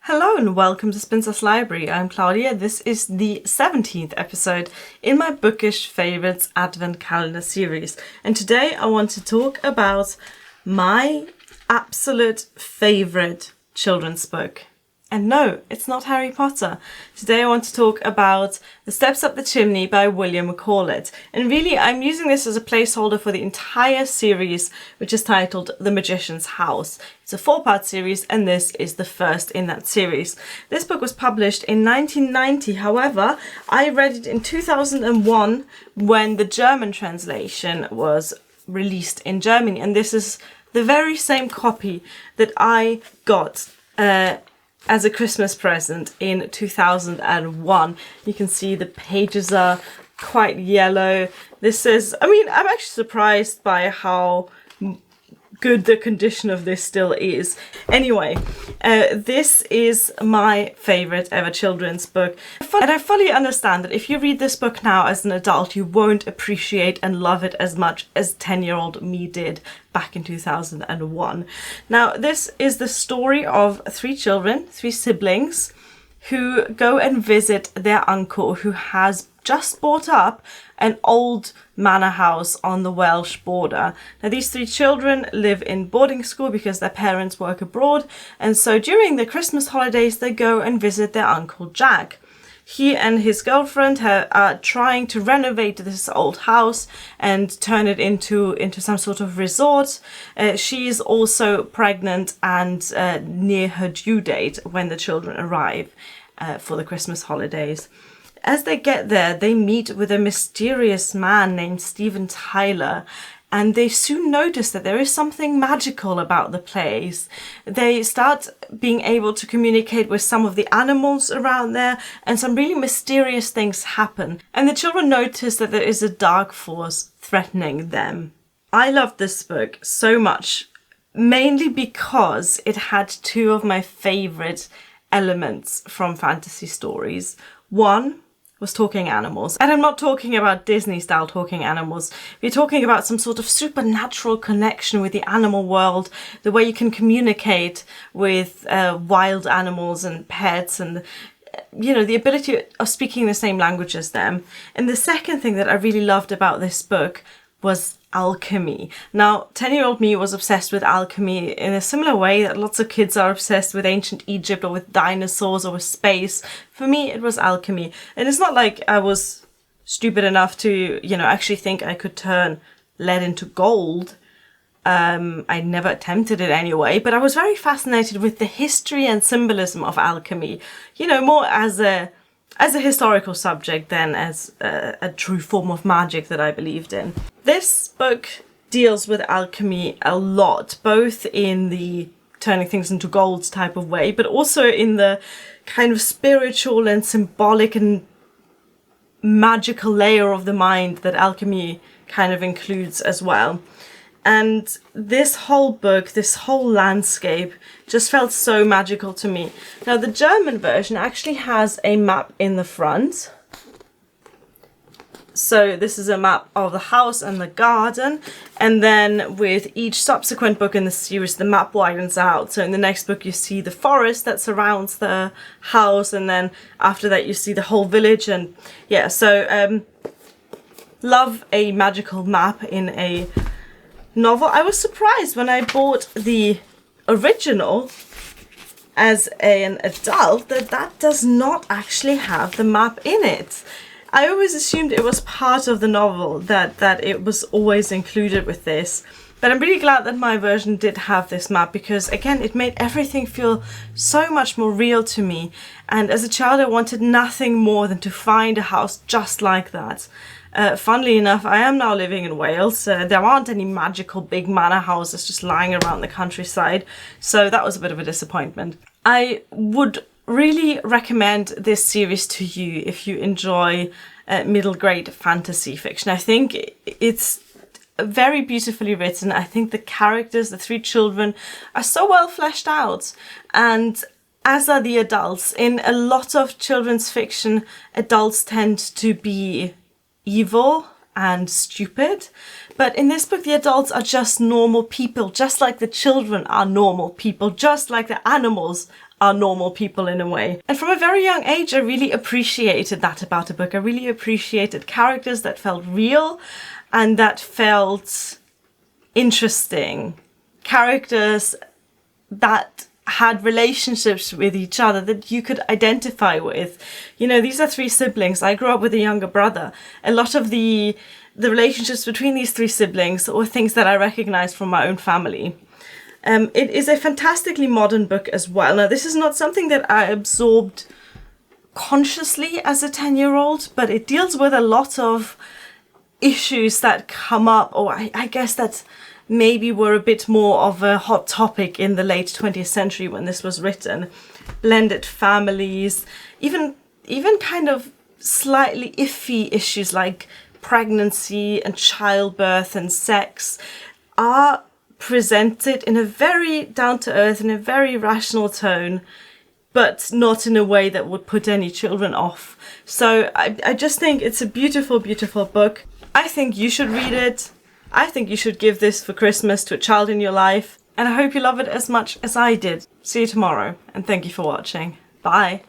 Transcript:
Hello and welcome to Spinster's Library. I'm Claudia. This is the 17th episode in my Bookish Favourites Advent Calendar series. And today I want to talk about my absolute favourite children's book. And no, it's not Harry Potter. Today I want to talk about The Steps Up the Chimney by William Corlett. And really, I'm using this as a placeholder for the entire series, which is titled The Magician's House. It's a 4-part series, and this is the first in that series. This book was published in 1990. However, I read it in 2001 when the German translation was released in Germany. And this is the very same copy that I got as a Christmas present in 2001. You can see the pages are quite yellow. This is, I'm actually surprised by how good the condition of this still is. Anyway, this is my favourite ever children's book. And I fully understand that if you read this book now as an adult, you won't appreciate and love it as much as 10-year-old me did back in 2001. Now, this is the story of 3 children, 3 siblings, who go and visit their uncle who has just bought up an old manor house on the Welsh border. Now, these 3 children live in boarding school because their parents work abroad, and so during the Christmas holidays they go and visit their Uncle Jack. He and his girlfriend are trying to renovate this old house and turn it into some sort of resort. She is also pregnant and near her due date when the children arrive for the Christmas holidays. As they get there, they meet with a mysterious man named Steven Tyler, and they soon notice that there is something magical about the place. They start being able to communicate with some of the animals around there, and some really mysterious things happen. And the children notice that there is a dark force threatening them. I loved this book so much, mainly because it had 2 of my favourite elements from fantasy stories. One was talking animals. And I'm not talking about Disney-style talking animals. We're talking about some sort of supernatural connection with the animal world, the way you can communicate with wild animals and pets, and the ability of speaking the same language as them. And the second thing that I really loved about this book was alchemy. Now, 10-year-old me was obsessed with alchemy in a similar way that lots of kids are obsessed with ancient Egypt or with dinosaurs or with space. For me, it was alchemy. And it's not like I was stupid enough to, actually think I could turn lead into gold. I never attempted it anyway, but I was very fascinated with the history and symbolism of alchemy, more as a historical subject than as a true form of magic that I believed in. This book deals with alchemy a lot, both in the turning things into gold type of way, but also in the kind of spiritual and symbolic and magical layer of the mind that alchemy kind of includes as well. And this whole book, this whole landscape just felt so magical to me. Now, the German version actually has a map in the front. So this is a map of the house and the garden. And then with each subsequent book in the series, the map widens out. So in the next book, you see the forest that surrounds the house. And then after that, you see the whole village. And yeah, so love a magical map in a novel. I was surprised when I bought the original as an adult that does not actually have the map in it. I always assumed it was part of the novel, that it was always included with this. But I'm really glad that my version did have this map because, again, it made everything feel so much more real to me. And as a child, I wanted nothing more than to find a house just like that. Funnily enough, I am now living in Wales. There aren't any magical big manor houses just lying around the countryside, so that was a bit of a disappointment. I would really recommend this series to you if you enjoy middle grade fantasy fiction. I think it's very beautifully written. I think the characters, the 3 children, are so well fleshed out, and as are the adults. In a lot of children's fiction, adults tend to be evil and stupid, but in this book the adults are just normal people, just like the children are normal people, just like the animals are normal people in a way. And from a very young age, I really appreciated that about a book. I really appreciated characters that felt real and that felt interesting. Characters that had relationships with each other that you could identify with. You know, these are three siblings. I grew up with a younger brother. A lot of the relationships between these three siblings were things that I recognized from my own family. It is a fantastically modern book as well. Now, this is not something that I absorbed consciously as a 10-year-old, but it deals with a lot of issues that come up, or I guess that maybe were a bit more of a hot topic in the late 20th century when this was written. Blended families, even kind of slightly iffy issues like pregnancy and childbirth and sex are presented in a very down-to-earth, in a very rational tone, but not in a way that would put any children off. So I just think it's a beautiful, beautiful book. I think you should read it. I think you should give this for Christmas to a child in your life. And I hope you love it as much as I did. See you tomorrow, and thank you for watching. Bye.